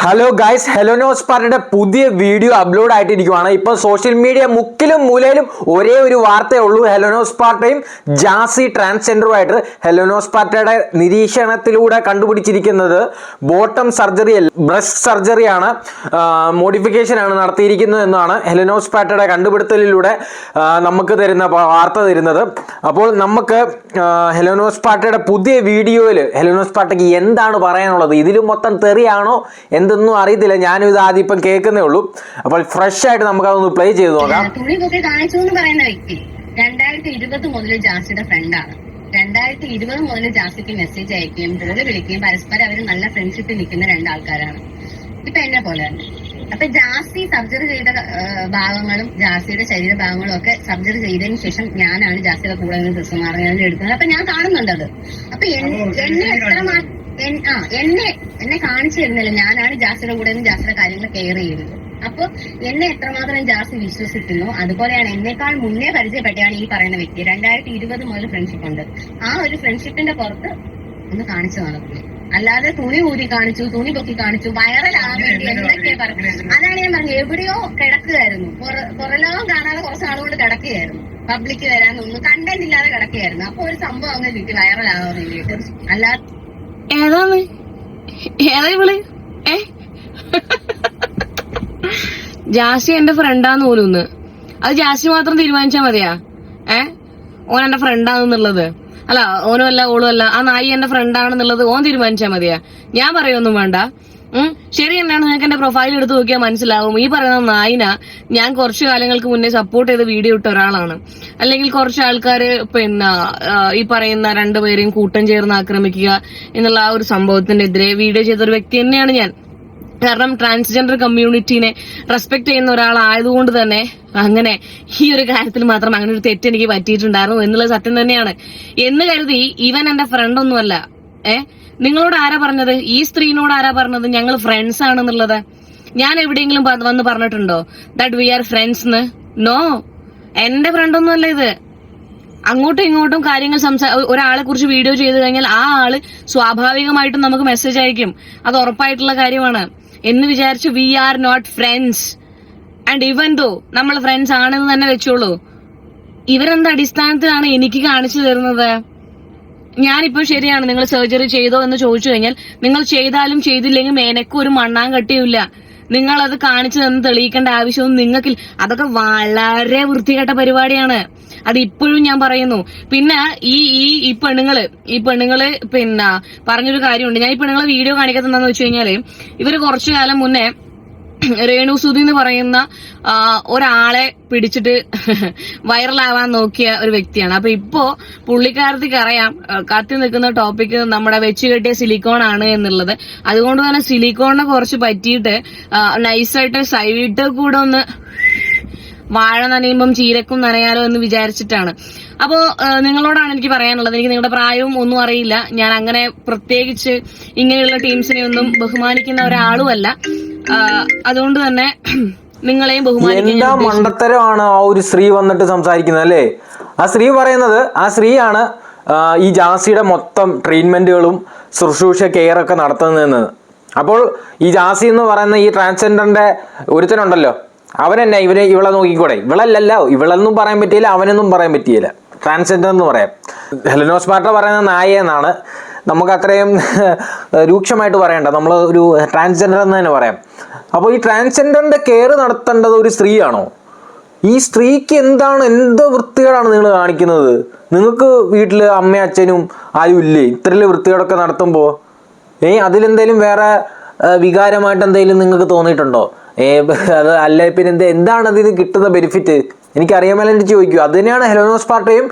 Hello guys, ഹെലോനോസ് പാർട്ടിയുടെ പുതിയ video upload ആയിട്ടിരിക്കുവാണ്. ഇപ്പോൾ സോഷ്യൽ മീഡിയ മുക്കിലും മൂലയിലും ഒരേ ഒരു വാർത്തയേ ഉള്ളൂ. ഹെലോനോസ് പാർട്ടിയും ജാസി ട്രാൻസ്ജെൻഡറുമായിട്ട് ഹെലോനോസ് പാർട്ടിയുടെ നിരീക്ഷണത്തിലൂടെ കണ്ടുപിടിച്ചിരിക്കുന്നത് ബോട്ടം സർജറി അല്ല, ബ്രസ്റ്റ് സർജറിയാണ്, മോഡിഫിക്കേഷൻ ആണ് നടത്തിയിരിക്കുന്നത് എന്നാണ് ഹെലോനോസ് പാർട്ടിയുടെ കണ്ടുപിടുത്തലിലൂടെ നമുക്ക് തരുന്ന വാർത്ത തരുന്നത്. അപ്പോൾ നമുക്ക് ഹെലോനോസ് പാർട്ടിയുടെ പുതിയ വീഡിയോയിൽ ഹെലോനോസ് പാർട്ടിക്ക് എന്താണ് പറയാനുള്ളത്, ഇതിൽ മൊത്തം തെറിയാണോ എന്തൊന്നും അറിയത്തില്ല. ഞാനും ഇത് ആദ്യം ഇപ്പം കേൾക്കുന്നേ ഉള്ളൂ. അപ്പോൾ ഫ്രഷ് ആയിട്ട് നമുക്ക് അതൊന്ന് പ്ലേ ചെയ്ത് നോക്കാം. തുണി പൊക്കി കാണിച്ചു എന്ന് പറയുന്ന വ്യക്തി 2020 മുതൽ ജാസിയുടെ ഫ്രണ്ടാണ്. 2020 മുതൽ ജാസിക്ക് മെസ്സേജ് അയക്കുകയും ജോലി വിളിക്കുകയും പരസ്പരം അവർ നല്ല ഫ്രണ്ട്ഷിപ്പിൽ നിൽക്കുന്ന രണ്ടാൾക്കാരാണ്. ഇപ്പൊ എന്നെ പോലെ തന്നെ. അപ്പൊ ജാസി സർജറി ചെയ്ത ഭാഗങ്ങളും ജാസിയുടെ ശരീരഭാഗങ്ങളും ഒക്കെ സർജറി ചെയ്തതിന് ശേഷം ഞാനാണ് ജാസിയുടെ കൂടെ നിന്ന് ഡ്രസ്സ് മാറുന്നത് എടുക്കുന്നത്. അപ്പൊ ഞാൻ കാണുന്നുണ്ട് അത്. അപ്പൊ എന്നെ കാണിച്ചു തരുന്നില്ല. ഞാനാണ് ജാസിയുടെ കൂടെ നിന്ന് ജാസിയുടെ കാര്യങ്ങൾ കെയർ ചെയ്യുന്നത്. അപ്പൊ എന്നെ എത്രമാത്രം ജാസി വിശ്വസിക്കുന്നു, അതുപോലെയാണ് എന്നെക്കാൾ മുന്നേ പരിചയപ്പെട്ടാണ് ഈ പറയുന്ന വ്യക്തി. 2020 മുതൽ ഫ്രണ്ട്ഷിപ്പ് ഉണ്ട്. ആ ഒരു ഫ്രണ്ട്ഷിപ്പിന്റെ പുറത്ത് ഒന്ന് കാണിച്ചു നടക്കുന്നു. അല്ലാതെ തുണി ഊരി കാണിച്ചു, തുണി പൊക്കി കാണിച്ചു, വൈറലാകാൻ വേണ്ടി എന്തൊക്കെ പറഞ്ഞു. അതാണ് ഞാൻ പറഞ്ഞത്. എവിടെയോ കിടക്കുകയായിരുന്നു, പുറലോകം കാണാതെ കുറച്ച് നാളുകൊണ്ട് കിടക്കുകയായിരുന്നു. പബ്ലിക്ക് വരാനൊന്നും കണ്ടന്റ് ഇല്ലാതെ കിടക്കുകയായിരുന്നു. അപ്പൊ ഒരു സംഭവം അങ്ങനെ കിട്ടി വൈറലാകാൻ വേണ്ടിയിട്ട്. അല്ലാതെ ഏതാണ് ഏതാ ഇവള്? ജാസി എന്റെ ഫ്രണ്ടാന്ന് പോലും. അത് ജാസി മാത്രം തീരുമാനിച്ചാ മതിയാ? ഓൻ എന്റെ ഫ്രണ്ടാണെന്നുള്ളത് അല്ല, ഓനും അല്ല ഓളും അല്ല, ആ നായി എന്റെ ഫ്രണ്ടാണെന്നുള്ളത് ഓൻ തീരുമാനിച്ചാ മതിയാ? ഞാൻ പറയൊന്നും വേണ്ട. ശരി തന്നെയാണ്. നിങ്ങൾക്ക് എന്റെ പ്രൊഫൈൽ എടുത്ത് നോക്കിയാൽ മനസ്സിലാവും. ഈ പറയുന്ന നായിന ഞാൻ കുറച്ചു കാലങ്ങൾക്ക് മുന്നേ സപ്പോർട്ട് ചെയ്ത് വീഡിയോ ഇട്ട ഒരാളാണ്. അല്ലെങ്കിൽ കുറച്ച് ആൾക്കാര് ഈ പറയുന്ന രണ്ടുപേരെയും കൂട്ടം ചേർന്ന് ആക്രമിക്കുക എന്നുള്ള ആ ഒരു സംഭവത്തിനെതിരെ വീഡിയോ ചെയ്ത ഒരു വ്യക്തി തന്നെയാണ് ഞാൻ. കാരണം ട്രാൻസ്ജെൻഡർ കമ്മ്യൂണിറ്റീനെ റെസ്പെക്ട് ചെയ്യുന്ന ഒരാളായതുകൊണ്ട് തന്നെ അങ്ങനെ ഈ ഒരു കാര്യത്തിൽ മാത്രം അങ്ങനെ ഒരു തെറ്റ് എനിക്ക് പറ്റിയിട്ടുണ്ടായിരുന്നു എന്നുള്ളത് സത്യം തന്നെയാണ്. എന്ന് കരുതി ഇവൻ എന്റെ ഫ്രണ്ട് ഒന്നുമല്ല. നിങ്ങളോട് ആരാ പറഞ്ഞത്? ഈ സ്ത്രീനോട് ആരാ പറഞ്ഞത് ഞങ്ങൾ ഫ്രണ്ട്സ് ആണെന്നുള്ളത്? ഞാൻ എവിടെയെങ്കിലും വന്ന് പറഞ്ഞിട്ടുണ്ടോ that we are friends? No, എന്റെ ഫ്രണ്ടൊന്നും അല്ല ഇത്. അങ്ങോട്ടും ഇങ്ങോട്ടും കാര്യങ്ങൾ ഒരാളെ കുറിച്ച് വീഡിയോ ചെയ്ത് കഴിഞ്ഞാൽ ആ ആള് സ്വാഭാവികമായിട്ടും നമുക്ക് മെസ്സേജ് അയക്കും. അത് ഉറപ്പായിട്ടുള്ള കാര്യമാണ്. എന്ന് വിചാരിച്ച് we are not friends. And even though നമ്മൾ ഫ്രണ്ട്സ് ആണെന്ന് തന്നെ വെച്ചോളൂ. ഇവരെന്ത് അടിസ്ഥാനത്തിലാണ് എനിക്ക് കാണിച്ചു തരുന്നത്? ഞാനിപ്പോ ശരിയാണ്, നിങ്ങൾ സർജറി ചെയ്തോ എന്ന് ചോദിച്ചു കഴിഞ്ഞാൽ നിങ്ങൾ ചെയ്താലും ചെയ്തില്ലെങ്കിൽ എനക്കും ഒരു മണ്ണാൻ കട്ടിയില്ല. നിങ്ങൾ അത് കാണിച്ചു തന്ന് തെളിയിക്കേണ്ട ആവശ്യമൊന്നും നിങ്ങൾക്കില്ല. അതൊക്കെ വളരെ വൃത്തികെട്ട പരിപാടിയാണ്. അത് ഇപ്പോഴും ഞാൻ പറയുന്നു. പിന്നെ ഈ പെണ്ണുങ്ങള് പറഞ്ഞൊരു കാര്യമുണ്ട്. ഞാൻ ഈ പെണ്ണുങ്ങളെ വീഡിയോ കാണിക്കാത്തതെന്ന് വെച്ച് കഴിഞ്ഞാല് ഇവര് കുറച്ചു കാലം മുന്നേ രേണു സുധി എന്ന് പറയുന്ന ഒരാളെ പിടിച്ചിട്ട് വൈറലാവാൻ നോക്കിയ ഒരു വ്യക്തിയാണ്. അപ്പൊ ഇപ്പോ പുള്ളിക്കാരത്തിക്ക് അറിയാം കത്തി നിൽക്കുന്ന ടോപ്പിക് നമ്മുടെ വെച്ച് കെട്ടിയ സിലിക്കോൺ ആണ് എന്നുള്ളത്. അതുകൊണ്ട് തന്നെ സിലിക്കോണിനെ കുറച്ച് പറ്റിയിട്ട് നൈസായിട്ട് സൈഡിട്ട് കൂടെ ഒന്ന് വാഴ നനയുമ്പം ചീരക്കും നനയാലോ എന്ന് വിചാരിച്ചിട്ടാണ്. അപ്പോ നിങ്ങളോടാണ് എനിക്ക് പറയാനുള്ളത്. എനിക്ക് നിങ്ങളുടെ പ്രായവും ഒന്നും അറിയില്ല. ഞാൻ അങ്ങനെ പ്രത്യേകിച്ച് ഇങ്ങനെയുള്ള ടീംസിനെ ഒന്നും ബഹുമാനിക്കുന്ന ഒരാളുമല്ല. അതുകൊണ്ട് തന്നെ നിങ്ങളെയും ബഹുമാനിക്കാൻ. എന്താ മണ്ടത്തരമാണ് ആ ഒരു സ്ത്രീ വന്നിട്ട് സംസാരിക്കുന്നത് അല്ലേ? ആ സ്ത്രീ പറയുന്നത്, ആ സ്ത്രീയാണ് ഈ ജാസിയുടെ മൊത്തം ട്രീറ്റ്മെന്റുകളും ശുശ്രൂഷ കെയർ ഒക്കെ നടത്തുന്നതെന്ന്. അപ്പോൾ ഈ ജാസി എന്ന് പറയുന്ന ഈ ട്രാൻസ്ജെൻഡറിന്റെ ഒരുത്തനുണ്ടല്ലോ, അവനെന്നെ ഇവളെ നോക്കിക്കൂടെ? ഇവളല്ലല്ലോ, ഇവളെന്നും പറയാൻ പറ്റിയില്ല, അവനൊന്നും പറയാൻ പറ്റിയില്ല, ട്രാൻസ്ജെൻഡർ എന്ന് പറയാം. ഹെലോനോസ് പാർട്ടി പറയുന്ന നായ എന്നാണ്. നമുക്ക് അത്രയും രൂക്ഷമായിട്ട് പറയണ്ട, നമ്മൾ ഒരു ട്രാൻസ്ജെൻഡർ എന്ന് തന്നെ പറയാം. അപ്പോൾ ഈ ട്രാൻസ്ജെൻഡറിന്റെ കെയർ നടത്തേണ്ടത് ഒരു സ്ത്രീയാണോ? ഈ സ്ത്രീക്ക് എന്ത് വൃത്തികേടാണ് നിങ്ങൾ കാണിക്കുന്നത്? നിങ്ങൾക്ക് വീട്ടിൽ അമ്മയും അച്ഛനും ആരും ഇല്ലേ? ഇത്രയും വൃത്തികേടൊക്കെ നടത്തുമ്പോൾ അതിലെന്തെങ്കിലും വേറെ വികാരമായിട്ട് എന്തെങ്കിലും നിങ്ങൾക്ക് തോന്നിയിട്ടുണ്ടോ? അത് അല്ല പിന്നെ എന്താണ് അതിന് കിട്ടുന്ന ബെനിഫിറ്റ്? എനിക്കറിയാൻ മേലെ ചോദിക്കൂ. അത് തന്നെയാണ് ഹെലോനോസ് പാർട്ടിയും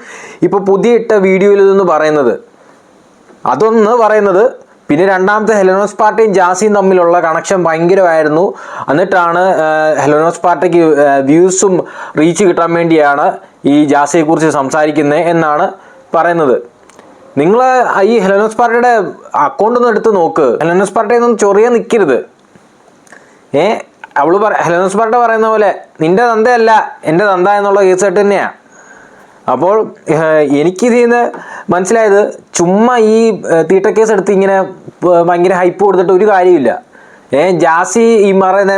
ഇപ്പോൾ പുതിയ ഇട്ട വീഡിയോയിൽ നിന്ന് പറയുന്നത്. അതൊന്ന് പറയുന്നത്. പിന്നെ രണ്ടാമത്തെ, ഹെലോനോസ് പാർട്ടിയും ജാസിയും തമ്മിലുള്ള കണക്ഷൻ ഭയങ്കരമായിരുന്നു. എന്നിട്ടാണ് ഹെലോനോസ് പാർട്ടിക്ക് വ്യൂസും റീച്ച് കിട്ടാൻ വേണ്ടിയാണ് ഈ ജാസിയെക്കുറിച്ച് സംസാരിക്കുന്നത് എന്നാണ് പറയുന്നത്. നിങ്ങൾ ഈ ഹെലോനോസ് പാർട്ടിയുടെ അക്കൗണ്ട് ഒന്ന് എടുത്ത് നോക്ക്. ഹെലോനോസ് പാർട്ടിയൊന്നും ചൊറിയാൻ നിൽക്കരുത്. ഹെലോനോസ് പാർട്ടി പറയുന്ന പോലെ നിന്റെ തന്തയല്ല എൻ്റെ തന്ത എന്നുള്ള കേസായിട്ട് തന്നെയാണ്. അപ്പോൾ എനിക്കിതിൽ നിന്ന് മനസ്സിലായത്, ചുമ്മാ ഈ തീട്ടക്കേസ് എടുത്ത് ഇങ്ങനെ ഭയങ്കര ഹൈപ്പ് കൊടുത്തിട്ട് ഒരു കാര്യമില്ല. ജാസി ഈ പറയുന്ന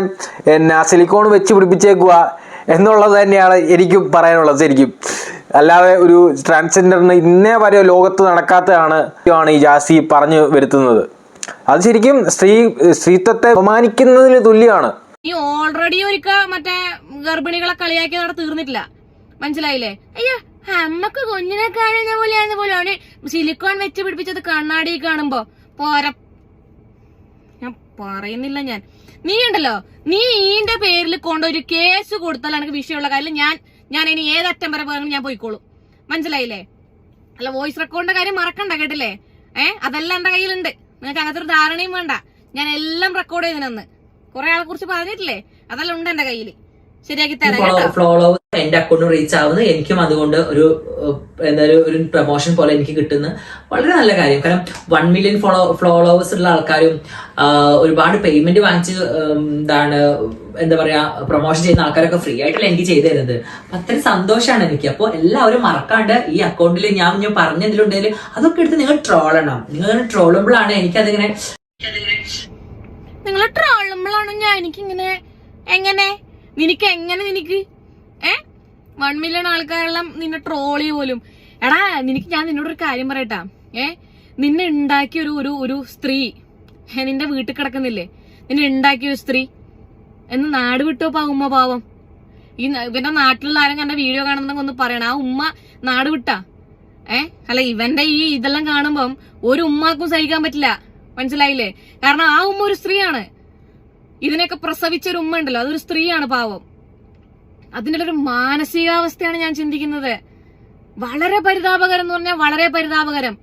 എന്നാ സിലിക്കോൺ വെച്ച് പിടിപ്പിച്ചേക്കുക എന്നുള്ളത് തന്നെയാണ് എനിക്കും പറയാനുള്ളത് ശരിക്കും. അല്ലാതെ ഒരു ട്രാൻസ്ജെൻഡറിന് ഇന്നേ വരെ ലോകത്ത് നടക്കാത്തതാണ് ഈ ജാസി പറഞ്ഞു വരുത്തുന്നത്. അത് ശരിക്കും സ്ത്രീത്വത്തെ ബഹുമാനിക്കുന്നതിൽ തുല്യമാണ്. ഈ ഓൾറെഡി ഒരിക്ക മറ്റേ ഗർഭിണികളെ കളിയാക്കി അവിടെ തീർന്നിട്ടില്ല, മനസ്സിലായില്ലേ? അയ്യോ അമ്മക്ക് കുഞ്ഞിനെ കാണുന്ന പോലെയാണ് സിലിക്കോൺ വെച്ച് പിടിപ്പിച്ചത് കണ്ണാടി കാണുമ്പോ പോരാ. ഞാൻ പറയുന്നില്ല, നീ ഉണ്ടല്ലോ, നീ ഈന്റെ പേരിൽ കൊണ്ടൊരു കേസ് കൊടുത്താൽ എനിക്ക് വിഷയമുള്ള കാര്യം ഞാൻ ഇനി ഏതറ്റം വരെ പോയാലും ഞാൻ പോയിക്കോളും, മനസ്സിലായില്ലേ? അല്ല വോയിസ് റെക്കോർഡിന്റെ കാര്യം മറക്കണ്ട, കേട്ടില്ലേ? അതെല്ലാം എന്റെ കയ്യിലുണ്ട്, നിങ്ങൾക്ക് അങ്ങനത്തെ ഒരു ധാരണയും വേണ്ട. ഞാൻ എല്ലാം റെക്കോർഡ് ചെയ്തിനെന്ന് കുറെ ആളെ കുറിച്ച് പറഞ്ഞിട്ടില്ലേ, അതെല്ലാം ഉണ്ട് എന്റെ കയ്യിൽ, ശരിയാക്കി തരാം. ഫോളോവേഴ്സ് എന്റെ അക്കൗണ്ടിൽ റീച്ച് ആവുന്നു, എനിക്കും അതുകൊണ്ട് ഒരു പ്രൊമോഷൻ പോലെ എനിക്ക് കിട്ടുന്ന വളരെ നല്ല കാര്യം. കാരണം 1 മില്യൺ ഫോളോവേഴ്സ് ഉള്ള ആൾക്കാരും ഒരുപാട് പേയ്മെന്റ് വാങ്ങിച്ച് എന്താ പറയാ പ്രൊമോഷൻ ചെയ്യുന്ന ആൾക്കാരൊക്കെ ഫ്രീ ആയിട്ടല്ല എനിക്ക് ചെയ്തു തരുന്നത്. അത്രയും സന്തോഷമാണ് എനിക്ക്. അപ്പോൾ എല്ലാവരും മറക്കാണ്ട് ഈ അക്കൗണ്ടിൽ ഞാൻ പറഞ്ഞതിലുണ്ടെങ്കിൽ അതൊക്കെ എടുത്ത് നിങ്ങൾ ട്രോളണം. നിങ്ങൾ ട്രോളുമ്പോഴാണ് എനിക്കതിങ്ങനെ നിങ്ങൾ ട്രോളുമ്പോഴാണ് എനിക്കിങ്ങനെ നിനക്ക് 1 മില്യൺ ആൾക്കാരെല്ലാം നിന്നെ ട്രോളി പോലും. എടാ ഞാൻ നിന്നോടൊരു കാര്യം പറയട്ടാ. നിന്നെ ഉണ്ടാക്കിയ ഒരു സ്ത്രീ നിന്റെ വീട്ടിൽ കിടക്കുന്നില്ലേ, നിന്നെ ഉണ്ടാക്കിയ ഒരു സ്ത്രീ എന്ന് നാട് വിട്ടോ ഉമ്മ പാവം. ഇവന്റെ നാട്ടിലുള്ള ആരും കണ്ട വീഡിയോ കാണുന്നെങ്കിൽ ഒന്ന് പറയണം, ആ ഉമ്മ നാട് വിട്ടാ? അല്ല ഇവന്റെ ഇതെല്ലാം കാണുമ്പം ഒരു ഉമ്മാക്കും സഹിക്കാൻ പറ്റില്ല, മനസ്സിലായില്ലേ? കാരണം ആ ഉമ്മ ഒരു സ്ത്രീയാണ്. ഇതിനെയൊക്കെ പ്രസവിച്ച ഒരു ഉമ്മ ഉണ്ടല്ലോ, അതൊരു സ്ത്രീയാണ് പാവം. അതിന്റെ ഒരു മാനസികാവസ്ഥയാണ് ഞാൻ ചിന്തിക്കുന്നത്. വളരെ പരിതാപകരം എന്ന് പറഞ്ഞാൽ വളരെ പരിതാപകരം.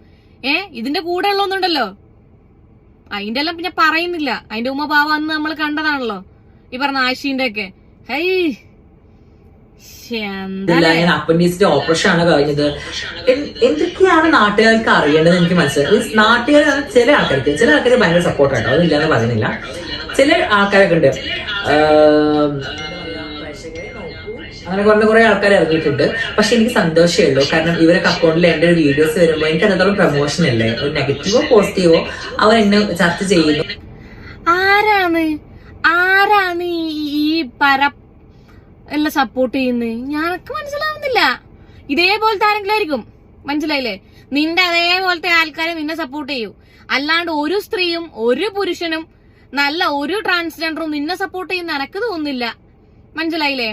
ഇതിന്റെ കൂടെ ഉള്ളൊന്നുണ്ടല്ലോ, അതിന്റെ എല്ലാം ഞാൻ പറയുന്നില്ല. അതിന്റെ ഉമ്മ പാവം അന്ന് നമ്മൾ കണ്ടതാണല്ലോ, ഈ പറഞ്ഞ ആശീന്റെ ഒക്കെ. ഞാൻ അപ്പൻഡിക്സിന്റെ ഓപ്പറേഷൻ ആണ് കഴിഞ്ഞത്. എന്തൊക്കെയാണ് നാട്ടുകാർക്ക് അറിയേണ്ടത് എനിക്ക് മനസ്സിലായി. നാട്ടുകാർ ചില ആൾക്കാർക്ക് ഭയങ്കര സപ്പോർട്ടായിട്ടോ, അതില്ലാന്ന് പറയുന്നില്ല. ചില ആൾക്കാരൊക്കെ ഉണ്ട്, അങ്ങനെ കുറെ ആൾക്കാർ ഇറങ്ങിയിട്ടുണ്ട്. പക്ഷെ എനിക്ക് സന്തോഷമേ ഉള്ളൂ, കാരണം ഇവരൊക്കെ അക്കൗണ്ടിൽ എന്റെ ഒരു വീഡിയോസ് വരുമ്പോൾ എനിക്ക് അത്രത്തോളം പ്രൊമോഷൻ അല്ലേ, ഒരു നെഗറ്റീവോ പോസിറ്റീവോ അവർ എന്നെ ചർച്ച ചെയ്യുന്നു. ആരാണ് ഈ എല്ലാം സപ്പോർട്ട് ചെയ്യുന്നത്? ഞങ്ങൾക്ക് മനസ്സിലാവുന്നില്ല. ഇതേപോലത്തെ ആരെങ്കിലും ആയിരിക്കും, മനസ്സിലായില്ലേ? നിന്റെ അതേപോലത്തെ ആൾക്കാരെ നിന്നെ സപ്പോർട്ട് ചെയ്യൂ. അല്ലാണ്ട് ഒരു സ്ത്രീയും ഒരു പുരുഷനും നല്ല ഒരു ട്രാൻസ്ജെൻഡറും നിന്നെ സപ്പോർട്ട് ചെയ്യുന്ന എനക്ക് തോന്നുന്നില്ല, മനസ്സിലായില്ലേ?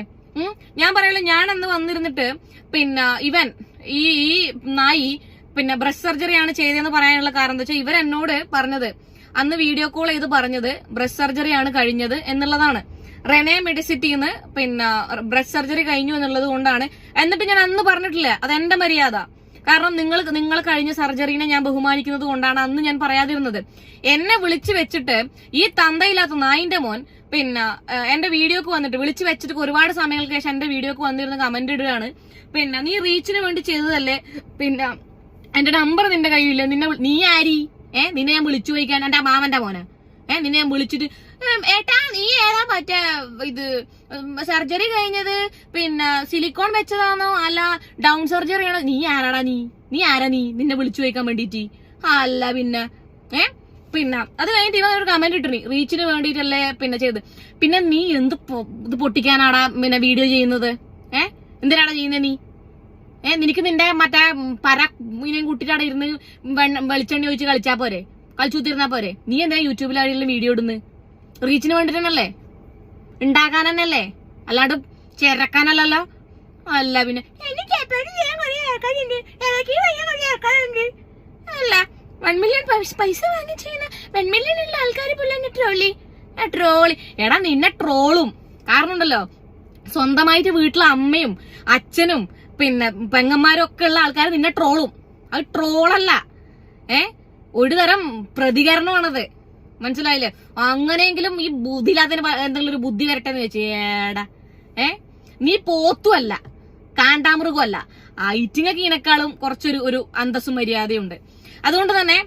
ഞാൻ പറയുള്ളൂ, ഞാൻ അന്ന് വന്നിരുന്നിട്ട് പിന്നെ ഇവൻ ഈ നായി പിന്നെ ബ്രസ്റ്റ് സർജറിയാണ് ചെയ്തതെന്ന് പറയാനുള്ള കാരണം എന്താ വെച്ചാൽ ഇവരെന്നോട് പറഞ്ഞത്, അന്ന് വീഡിയോ കോൾ ചെയ്ത് പറഞ്ഞത് ബ്രസ്റ്റ് സർജറിയാണ് കഴിഞ്ഞത് എന്നുള്ളതാണ്. റെനെ മെഡിസിറ്റിന്ന് പിന്നെ ബ്രസ്റ്റ് സർജറി കഴിഞ്ഞു എന്നുള്ളത് കൊണ്ടാണ്. എന്നിട്ട് ഞാൻ അന്ന് പറഞ്ഞിട്ടില്ല, അതെന്റെ മര്യാദ. കാരണം നിങ്ങൾ കഴിഞ്ഞ സർജറിനെ ഞാൻ ബഹുമാനിക്കുന്നത് കൊണ്ടാണ് അന്ന് ഞാൻ പറയാതിരുന്നത്. എന്നെ വിളിച്ചു വെച്ചിട്ട് ഈ തന്തയില്ലാത്ത നായിന്റെ മോൻ പിന്നെ എന്റെ വീഡിയോക്ക് വന്നിട്ട് വിളിച്ചു വെച്ചിട്ട് ഒരുപാട് സമയങ്ങൾക്ക് ശേഷം എന്റെ വീഡിയോക്ക് വന്നിരുന്ന കമന്റ് ഇടുകയാണ്, പിന്നെ നീ റീച്ചിന് വേണ്ടി ചെയ്തതല്ലേ, പിന്നെ എന്റെ നമ്പർ നിന്റെ കയ്യില്ല, നീ ആരി നിന്നെ ഞാൻ വിളിച്ചു ചോദിക്കാൻ? എന്റെ മാമന്റെ മോനെ നിന്നെ ഞാൻ വിളിച്ചിട്ട് ഏട്ടാ നീ ഏതാ മറ്റേ ഇത് സർജറി കഴിഞ്ഞത് പിന്നെ സിലിക്കോൺ വെച്ചതാണോ അല്ല ഡൗൺ സർജറി ആണോ? നീ ആരാടാ? നീ ആരാ? നിന്നെ വിളിച്ചു ചോദിക്കാൻ വേണ്ടിട്ട്? അല്ല പിന്നെ പിന്നെ അത് കഴിഞ്ഞിട്ട് ഇവൻ ഒരു കമന്റ് ഇട്ടിനി, റീച്ചിന് വേണ്ടിട്ടല്ലേ പിന്നെ ചെയ്ത്. പിന്നെ നീ എന്ത് ഇത് പൊട്ടിക്കാനാടാ പിന്നെ വീഡിയോ ചെയ്യുന്നത്? എന്തിനാടാ ചെയ്യുന്നത് നീ? നിനക്ക് നിന്റെ മറ്റേ പരയും കുട്ടിട്ടാടെ ഇരുന്ന് വെളിച്ചെണ്ണ ഒഴിച്ച് കളിച്ചാ പോരെ, കളിച്ചുത്തിരുന്നാ പോരെ? നീ എന്തിനാ യൂട്യൂബിലാണെങ്കിലും വീഡിയോ ഇടുന്നത്? റീച്ചിന് വേണ്ടിട്ടല്ലേ, ഉണ്ടാക്കാൻ തന്നെയല്ലേ, അല്ലാണ്ട് ചേരക്കാനല്ലല്ലോ. അല്ല പിന്നെ എനിക്ക് അല്ല 1 മില്യൺ പൈസ വാങ്ങി ചെയ്യുന്ന 1 മില്യൺ ഉള്ള ആൾക്കാർ പോലെ ട്രോളി. എടാ നിന്നെ ട്രോളും. കാരണം ഉണ്ടല്ലോ, സ്വന്തമായിട്ട് വീട്ടിലെ അമ്മയും അച്ഛനും പിന്നെ പെങ്ങന്മാരും ഒക്കെ ഉള്ള ആൾക്കാർ നിന്നെ ട്രോളും. അത് ട്രോളല്ല, ഒരു തരം പ്രതികരണമാണത്, മനസ്സിലായില്ലേ? അങ്ങനെയെങ്കിലും ഈ ബുദ്ധിയില്ലാത്തതിന് എന്തെങ്കിലും ഒരു ബുദ്ധി വരട്ടെ എന്ന് വെച്ച് ഏടാ. നീ പോത്തുമല്ല, കാണ്ടാമൃഗമല്ല, ഐറ്റിങ്ങക്ക് ഇതിനേക്കാളും കുറച്ചൊരു അന്തസ്സും മര്യാദയുണ്ട്. അതുകൊണ്ട് തന്നെ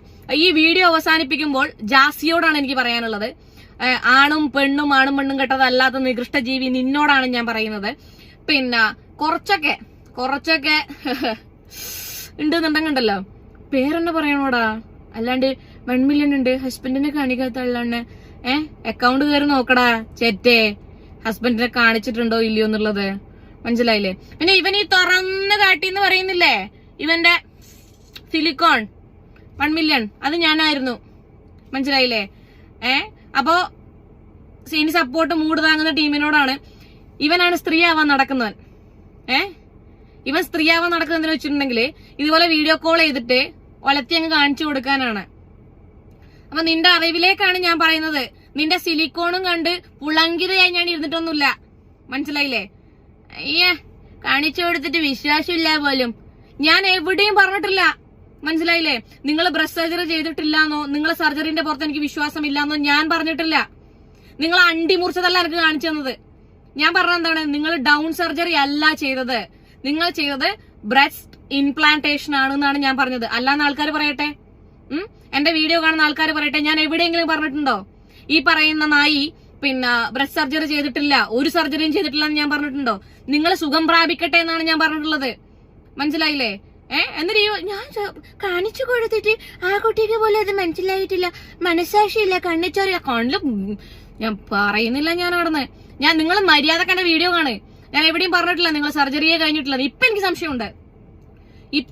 ഈ വീഡിയോ അവസാനിപ്പിക്കുമ്പോൾ ജാസിയോടാണ് എനിക്ക് പറയാനുള്ളത്. ആണും പെണ്ണും കെട്ടതല്ലാത്ത നികൃഷ്ട ജീവി നിന്നോടാണ് ഞാൻ പറയുന്നത്. പിന്നെ കുറച്ചൊക്കെ ഉണ്ടെന്നുണ്ടെങ്കിണ്ടല്ലോ പേരെന്നെ പറയണോടാ, അല്ലാണ്ട് 1 മില്യൺ ഉണ്ട് ഹസ്ബൻഡിനെ കാണിക്കാത്ത അല്ലാണ്ട് അക്കൗണ്ട് കയറി നോക്കടാ ചേറ്റേ, ഹസ്ബൻഡിനെ കാണിച്ചിട്ടുണ്ടോ ഇല്ലയോ എന്നുള്ളത്. മനസ്സിലായില്ലേ? പിന്നെ ഇവൻ ഈ തുറന്ന് കാട്ടി എന്ന് പറയുന്നില്ലേ, ഇവന്റെ സിലിക്കോൺ 1 മില്യൺ അത് ഞാനായിരുന്നു. മനസ്സിലായില്ലേ? അപ്പോ ഇനി സപ്പോർട്ട് മൂട് താങ്ങുന്ന ടീമിനോടാണ്. ഇവനാണ് സ്ത്രീ ആവാൻ നടക്കുന്നവൻ. ഇവൻ സ്ത്രീ ആവാൻ നടക്കുന്നതെന്ന് വെച്ചിട്ടുണ്ടെങ്കിൽ ഇതുപോലെ വീഡിയോ കോൾ ചെയ്തിട്ട് ഒലത്തി അങ്ങ് കാണിച്ചു കൊടുക്കാനാണ്. അപ്പൊ നിന്റെ അറിവിലേക്കാണ് ഞാൻ പറയുന്നത്. നിന്റെ സിലിക്കോണും കണ്ട് പുളങ്കിതയായി ഞാൻ ഇരുന്നിട്ടൊന്നുമില്ല. മനസ്സിലായില്ലേ? കാണിച്ചു കൊടുത്തിട്ട് വിശ്വാസമില്ല പോലും. ഞാൻ എവിടെയും പറഞ്ഞിട്ടില്ല. മനസ്സിലായില്ലേ? നിങ്ങൾ ബ്രസ്റ്റ് സർജറി ചെയ്തിട്ടില്ലാന്നോ, നിങ്ങളെ സർജറിന്റെ പുറത്ത് എനിക്ക് വിശ്വാസമില്ലാന്നോ ഞാൻ പറഞ്ഞിട്ടില്ല. നിങ്ങൾ അണ്ടി മുറിച്ചതല്ല എനിക്ക് കാണിച്ചു തന്നത്. ഞാൻ പറഞ്ഞത് എന്താണ്, നിങ്ങൾ ഡൗൺ സർജറി അല്ല ചെയ്തത്, നിങ്ങൾ ചെയ്തത് ബ്രസ്റ്റ് ഇംപ്ലാന്റേഷൻ ആണെന്നാണ് ഞാൻ പറഞ്ഞത്. അല്ലാന്ന് ആൾക്കാർ പറയട്ടെ, എന്റെ വീഡിയോ കാണുന്ന ആൾക്കാർ പറയട്ടെ, ഞാൻ എവിടെയെങ്കിലും പറഞ്ഞിട്ടുണ്ടോ ഈ പറയുന്ന നായി പിന്നെ ബ്രസ്റ്റ് സർജറി ചെയ്തിട്ടില്ല, ഒരു സർജറിയും ചെയ്തിട്ടില്ല എന്ന് ഞാൻ പറഞ്ഞിട്ടുണ്ടോ? നിങ്ങൾ സുഖം പ്രാപിക്കട്ടെ എന്നാണ് ഞാൻ പറഞ്ഞിട്ടുള്ളത്. മനസ്സിലായില്ലേ? എന്നിട്ട് ഞാൻ കാണിച്ചു കൊടുത്തിട്ട് ആ കുട്ടിക്ക് പോലും അത് മനസ്സിലായിട്ടില്ല, മനസ്സാക്ഷിയില്ല, കണ്ണിച്ചോറിയ കണ്ണില് ഞാൻ പറയുന്നില്ല. ഞാൻ നടന്ന് നിങ്ങൾ മര്യാദക്ക് എന്റെ വീഡിയോ കാണ്. ഞാൻ എവിടെയും പറഞ്ഞിട്ടില്ല നിങ്ങൾ സർജറിയെ കഴിഞ്ഞിട്ടില്ല. ഇപ്പൊ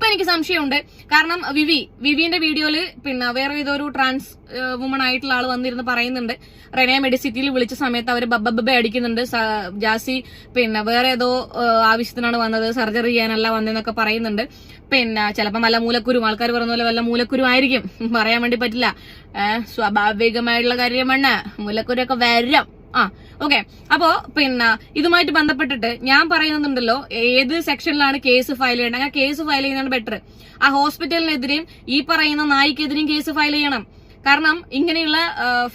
എനിക്ക് സംശയമുണ്ട്. കാരണം വിവിന്റെ വീഡിയോയില് പിന്നെ വേറെ ഏതൊരു ട്രാൻസ് വുമൺ ആയിട്ടുള്ള ആള് വന്നിരുന്ന് പറയുന്നുണ്ട്, റെനെ മെഡിസിറ്റിയിൽ വിളിച്ച സമയത്ത് അവര് ബബ്ബ അടിക്കുന്നുണ്ട്, ജാസി പിന്നെ വേറെ ഏതോ ആവശ്യത്തിനാണ് വന്നത്, സർജറി ചെയ്യാനല്ല വന്നതെന്നൊക്കെ പറയുന്നുണ്ട്. പിന്നെ ചിലപ്പം വല്ല മൂലക്കുരു, ആൾക്കാർ പറഞ്ഞ പോലെ വല്ല മൂലക്കുരു ആയിരിക്കും, പറയാൻ വേണ്ടി പറ്റില്ല. സ്വാഭാവികമായിട്ടുള്ള കാര്യമാണ്, മൂലക്കുരു ഒക്കെ വരാം. ഓക്കെ. അപ്പോ പിന്നെ ഇതുമായിട്ട് ബന്ധപ്പെട്ടിട്ട് ഞാൻ പറയുന്നുണ്ടല്ലോ, ഏത് സെക്ഷനിലാണ് കേസ് ഫയൽ ചെയ്യേണ്ടത്, അങ്ങനെ കേസ് ഫയൽ ചെയ്യുന്നതാണ് ബെറ്റർ. ആ ഹോസ്പിറ്റലിനെതിരെയും ഈ പറയുന്ന നായിക്കെതിരെയും കേസ് ഫയൽ ചെയ്യണം. കാരണം ഇങ്ങനെയുള്ള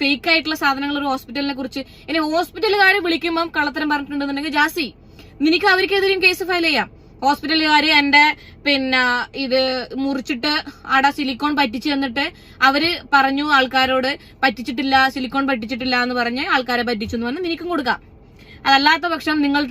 ഫേക്ക് ആയിട്ടുള്ള സാധനങ്ങൾ ഒരു ഹോസ്പിറ്റലിനെ കുറിച്ച് ഇനി ഹോസ്പിറ്റലുകാർ വിളിക്കുമ്പോൾ കള്ളത്തരം പറഞ്ഞിട്ടുണ്ടെന്നുണ്ടെങ്കിൽ ജാസി നിനക്ക് അവർക്കെതിരെയും കേസ് ഫയൽ ചെയ്യാം. ഹോസ്പിറ്റലുകാര് എന്റെ പിന്നെ ഇത് മുറിച്ചിട്ട് അവിടെ സിലിക്കോൺ പറ്റിച്ചു തന്നിട്ട് അവര് പറഞ്ഞു ആൾക്കാരോട് പറ്റിച്ചിട്ടില്ല, സിലിക്കോൺ പറ്റിച്ചിട്ടില്ല എന്ന് പറഞ്ഞ് ആൾക്കാരെ പറ്റിച്ചു എന്ന് പറഞ്ഞാൽ നിനക്കും കൊടുക്കാം. അതല്ലാത്ത പക്ഷം നിങ്ങൾ